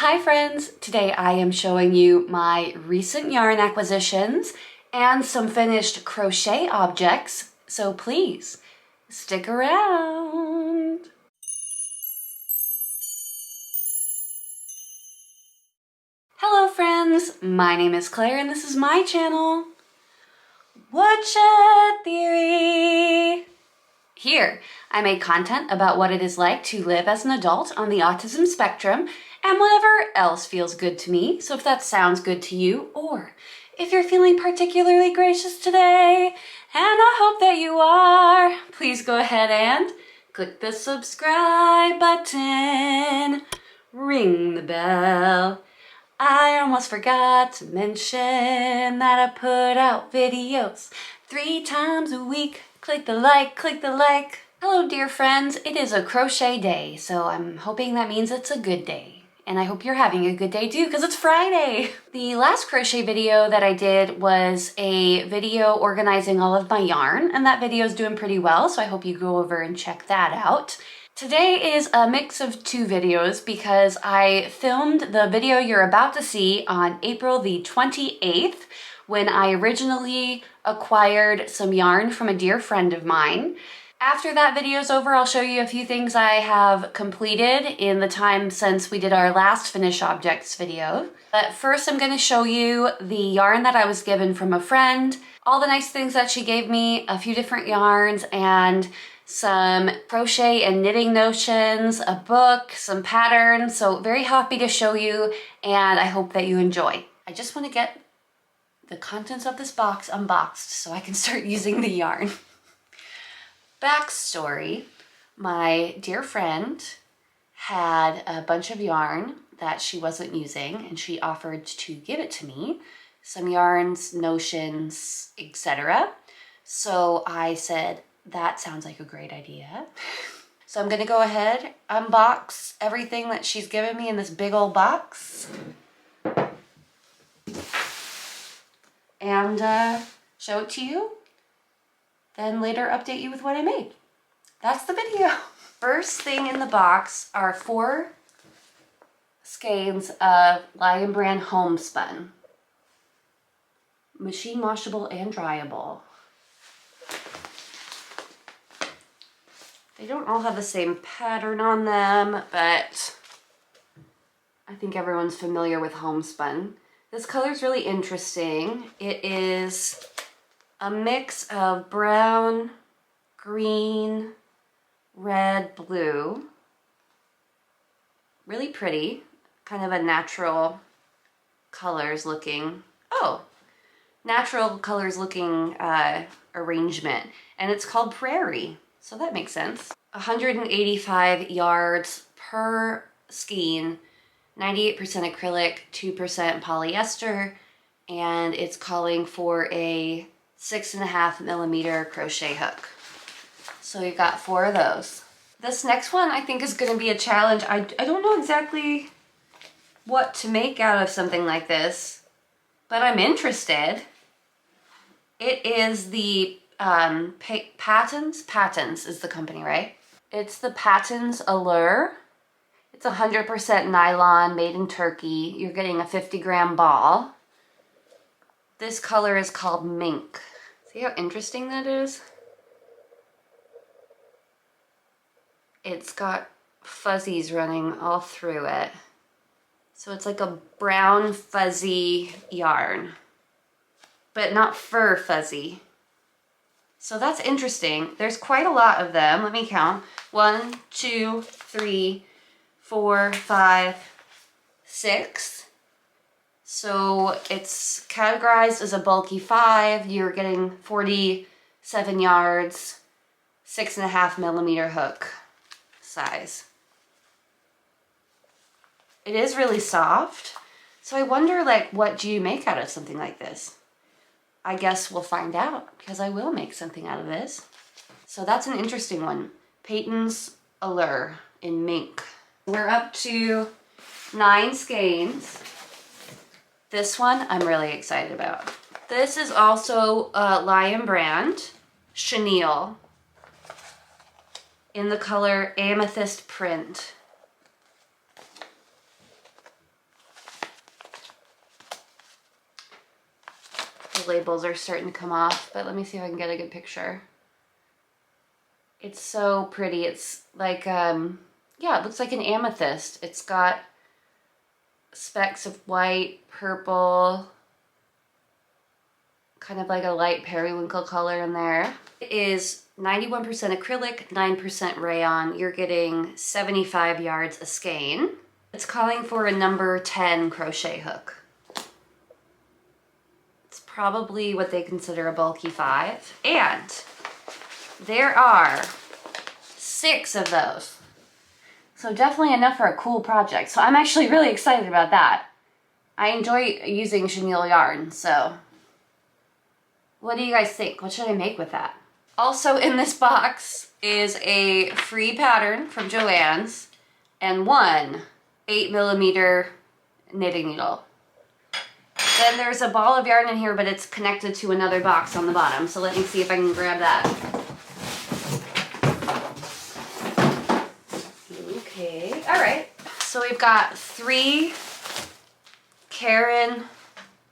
Hi friends! Today I am showing you my recent yarn acquisitions and some finished crochet objects, so please stick around. Hello friends! My name is Claire and this is my channel, Woodshed Theory! Here, I make content about what it is like to live as an adult on the autism spectrum and whatever else feels good to me. So if that sounds good to you, or if you're feeling particularly gracious today, and I hope that you are, please go ahead and click the subscribe button, ring the bell. I almost forgot to mention that I put out videos 3 times a week. Click the like, click the like. Hello dear friends, it is a crochet day, so I'm hoping that means it's a good day. And I hope you're having a good day too, because it's Friday. The last crochet video that I did was a video organizing all of my yarn, and that video is doing pretty well, so I hope you go over and check that out. Today is a mix of 2 videos because I filmed the video you're about to see on April the 28th when I originally acquired some yarn from a dear friend of mine. After that video's over, I'll show you a few things I have completed in the time since we did our last Finish Objects video. But first I'm going to show you the yarn that I was given from a friend, all the nice things that she gave me, a few different yarns, and some crochet and knitting notions, a book, some patterns. So very happy to show you, and I hope that you enjoy. I just want to get the contents of this box unboxed so I can start using the yarn. Backstory, my dear friend had a bunch of yarn that she wasn't using and she offered to give it to me. Some yarns, notions, etc. So I said, that sounds like a great idea. So I'm gonna go ahead, unbox everything that she's given me in this big old box. And show it to you. Then later update you with what I made. That's the video. First thing in the box are 4 skeins of Lion Brand Homespun. Machine washable and dryable. They don't all have the same pattern on them, but I think everyone's familiar with homespun. This color is really interesting. It is a mix of brown, green, red, blue. Really pretty. Kind of a natural colors looking, natural colors looking arrangement. And it's called Prairie, so that makes sense. 185 yards per skein, 98% acrylic, 2% polyester, and it's calling for a 6.5mm crochet hook. So you got 4 of those. This next one I think is going to be a challenge. I don't know exactly what to make out of something like this, but I'm interested. It is the Patons is the company, right? It's the Patons Allure. It's 100% nylon, made in Turkey. You're getting a 50-gram ball. This color is called Mink. See how interesting that is? It's got fuzzies running all through it. So it's like a brown fuzzy yarn, but not fur fuzzy. So that's interesting. There's quite a lot of them. Let me count. 1, 2, 3, 4, 5, 6. So it's categorized as a bulky 5. You're getting 47 yards, 6.5mm hook size. It is really soft. So I wonder, like, what do you make out of something like this? I guess we'll find out, because I will make something out of this. So that's an interesting one. Patons Allure in Mink. We're up to 9 skeins. This one I'm really excited about. This is also Lion Brand Chenille in the color Amethyst Print. The labels are starting to come off, but let me see if I can get a good picture. It's so pretty. It's like, yeah, it looks like an amethyst. It's got specks of white, purple, kind of like a light periwinkle color in there. It is 91% acrylic, 9% rayon. You're getting 75 yards a skein. It's calling for a number 10 crochet hook. It's probably what they consider a bulky 5. And there are 6 of those. So definitely enough for a cool project. So I'm actually really excited about that. I enjoy using chenille yarn, so what do you guys think? What should I make with that? Also in this box is a free pattern from Joann's and one 8mm knitting needle. Then there's a ball of yarn in here, but it's connected to another box on the bottom. So let me see if I can grab that. Okay, all right. So we've got 3 Caron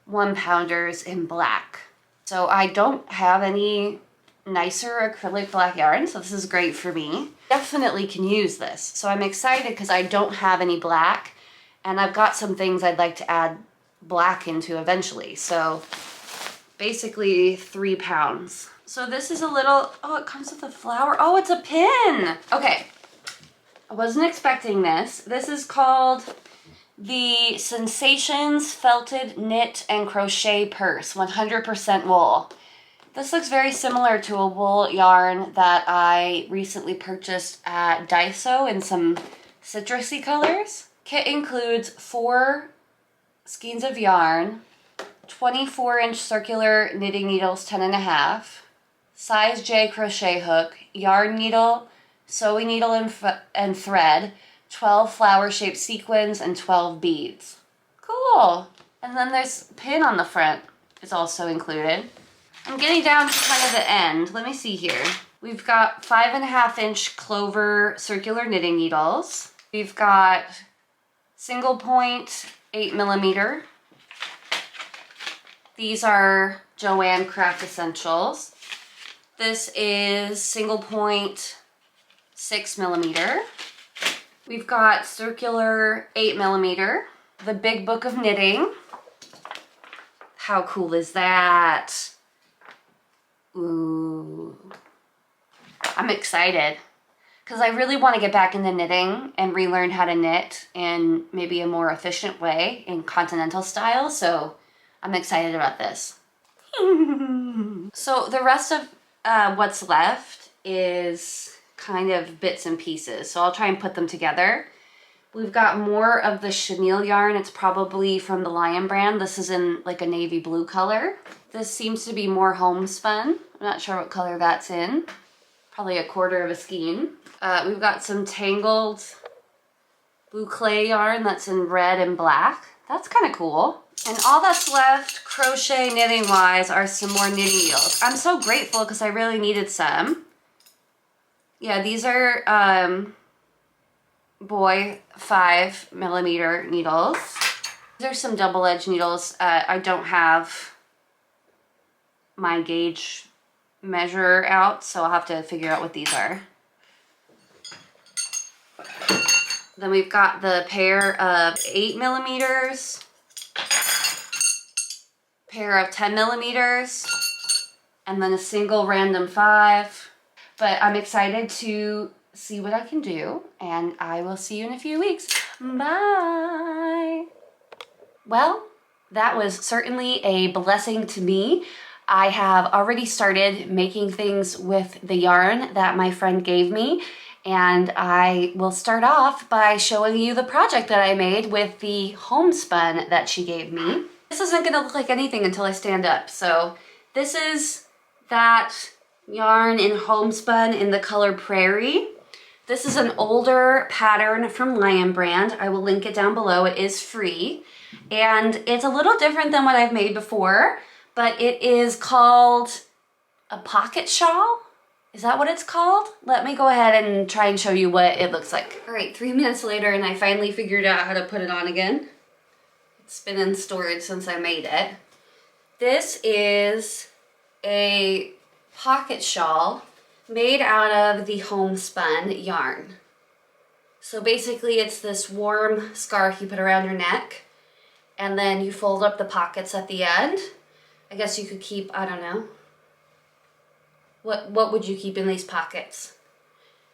1-pounders in black. So I don't have any nicer acrylic black yarn, so this is great for me. Definitely can use this. So I'm excited because I don't have any black, and I've got some things I'd like to add black into eventually. So basically 3 pounds. So this is a little, oh, it comes with a flower. Oh, it's a pin. Okay, I wasn't expecting this. This is called the Sensations Felted Knit and Crochet Purse, 100% wool. This looks very similar to a wool yarn that I recently purchased at Daiso in some citrusy colors. Kit includes 4 skeins of yarn, 24-inch circular knitting needles, 10.5, size J crochet hook, yarn needle, sewing needle and thread, 12 flower-shaped sequins, and 12 beads. Cool! And then there's a pin on the front is also included. I'm getting down to kind of the end. Let me see here. We've got 5.5-inch clover circular knitting needles. We've got single point 8mm. These are Joann Craft Essentials. This is single point 6mm. We've got circular 8mm, the Big Book of Knitting. How cool is that? Ooh. I'm excited because I really want to get back into knitting and relearn how to knit in maybe a more efficient way in continental style, so I'm excited about this. So the rest of what's left is kind of bits and pieces, so I'll try and put them together. We've got more of the chenille yarn. It's probably from the Lion brand. This is in like a navy blue color. This seems to be more homespun. I'm not sure what color that's in. Probably 1/4 of a skein. We've got some tangled boucle yarn that's in red and black. That's kind of cool. And all that's left crochet knitting wise are some more knitting needles. I'm so grateful because I really needed some. Yeah, these are boy 5mm needles. These are some double-edged needles. I don't have my gauge measure out, so I'll have to figure out what these are. Then we've got the pair of 8mm, pair of 10mm, and then a single random 5. But I'm excited to see what I can do, and I will see you in a few weeks. Bye! Well, that was certainly a blessing to me. I have already started making things with the yarn that my friend gave me, and I will start off by showing you the project that I made with the homespun that she gave me. This isn't gonna look like anything until I stand up, so this is that yarn in homespun in the color Prairie. This is an older pattern from Lion brand. I will link it down below. It is free, and it's a little different than what I've made before, but it is called a pocket shawl. Is that what it's called? Let me go ahead and try and show you what it looks like. All right, 3 minutes later, and I finally figured out how to put it on again. It's been in storage since I made it. This is a pocket shawl made out of the homespun yarn. So basically it's this warm scarf you put around your neck, and then you fold up the pockets at the end. I guess you could keep, I don't know. What would you keep in these pockets?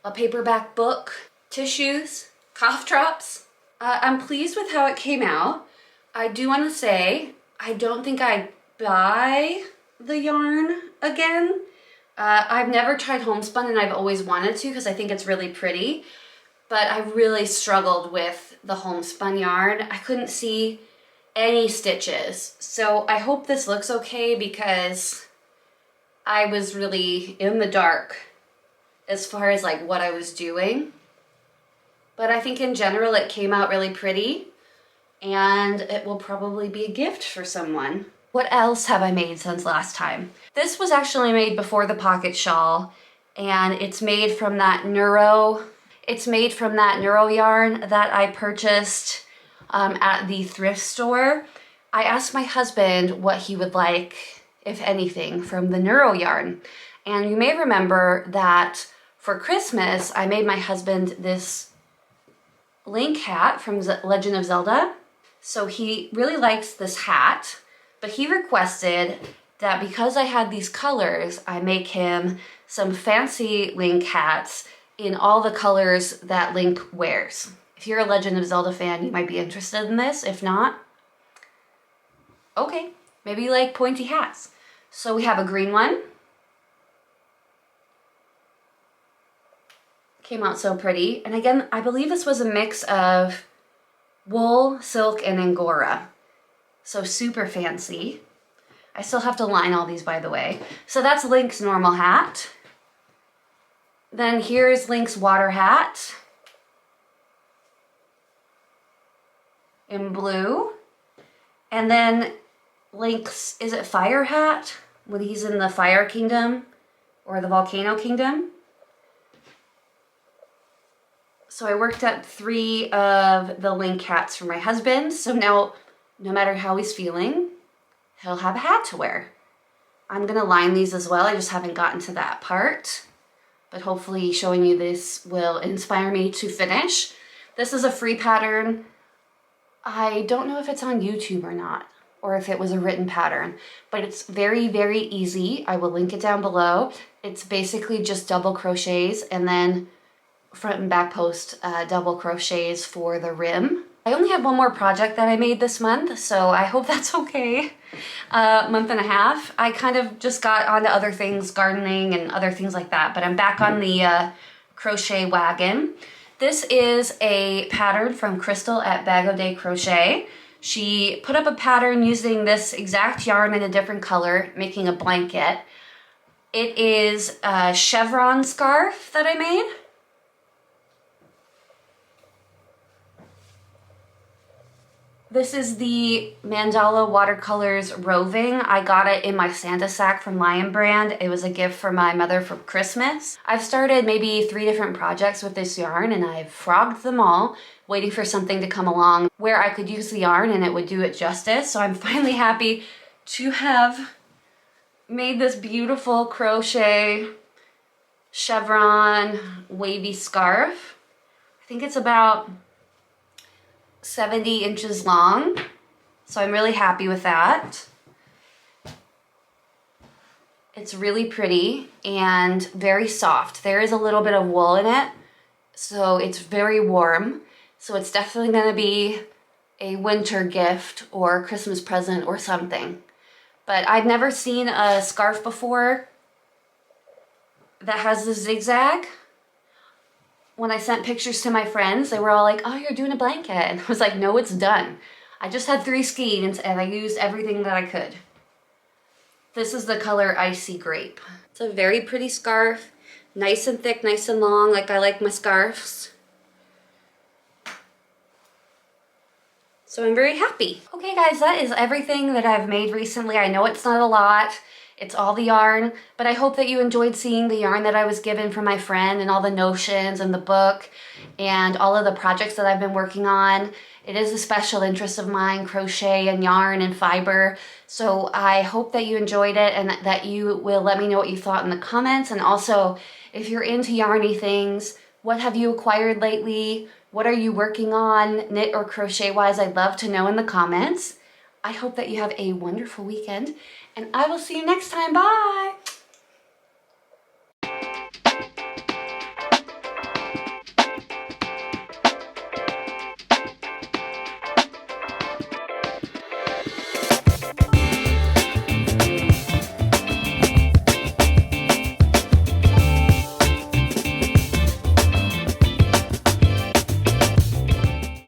A paperback book, tissues, cough drops. I'm pleased with how it came out. I do want to say, I don't think I'd buy the yarn again. I've never tried homespun and I've always wanted to because I think it's really pretty. But I really struggled with the homespun yarn. I couldn't see any stitches. So I hope this looks okay because I was really in the dark as far as like what I was doing. But I think in general it came out really pretty and it will probably be a gift for someone. What else have I made since last time? This was actually made before the pocket shawl, and it's made from that Neuro yarn that I purchased at the thrift store. I asked my husband what he would like, if anything, from the Neuro yarn. And you may remember that for Christmas, I made my husband this Link hat from Legend of Zelda. So he really likes this hat, but he requested that because I had these colors, I make him some fancy Link hats in all the colors that Link wears. If you're a Legend of Zelda fan, you might be interested in this. If not, okay, maybe you like pointy hats. So we have a green one. Came out so pretty. And again, I believe this was a mix of wool, silk, and Angora. So super fancy. I still have to line all these, by the way. So that's Link's normal hat. Then here's Link's water hat in blue. And then Link's, is it fire hat? When he's in the fire kingdom or the volcano kingdom. So I worked up 3 of the Link hats for my husband. So now, no matter how he's feeling, he'll have a hat to wear. I'm gonna line these as well. I just haven't gotten to that part. But hopefully showing you this will inspire me to finish. This is a free pattern. I don't know if it's on YouTube or not, or if it was a written pattern, but it's very, very easy. I will link it down below. It's basically just double crochets and then front and back post double crochets for the rim. I only have one more project that I made this month, so I hope that's okay. Month and a half. I kind of just got onto other things, gardening and other things like that, but I'm back on the crochet wagon. This is a pattern from Crystal at Bag O' Day Crochet. She put up a pattern using this exact yarn in a different color, making a blanket. It is a chevron scarf that I made. This is the Mandala Watercolors Roving. I got it in my Santa sack from Lion Brand. It was a gift for my mother for Christmas. I've started maybe 3 different projects with this yarn and I've frogged them all, waiting for something to come along where I could use the yarn and it would do it justice. So I'm finally happy to have made this beautiful crochet chevron wavy scarf. I think it's about 70 inches long, so I'm really happy with that. It's really pretty and very soft. There is a little bit of wool in it, so it's very warm. So it's definitely going to be a winter gift or a Christmas present or something. But I've never seen a scarf before that has the zigzag. When I sent pictures to my friends, they were all like, oh, you're doing a blanket. And I was like, no, it's done. I just had 3 skeins and I used everything that I could. This is the color Icy Grape. It's a very pretty scarf. Nice and thick, nice and long, like I like my scarves. So I'm very happy. Okay guys, that is everything that I've made recently. I know it's not a lot. It's all the yarn, but I hope that you enjoyed seeing the yarn that I was given from my friend and all the notions and the book and all of the projects that I've been working on. It is a special interest of mine, crochet and yarn and fiber. So I hope that you enjoyed it and that you will let me know what you thought in the comments. And also, if you're into yarny things, what have you acquired lately? What are you working on, knit or crochet wise? I'd love to know in the comments. I hope that you have a wonderful weekend, and I will see you next time. Bye!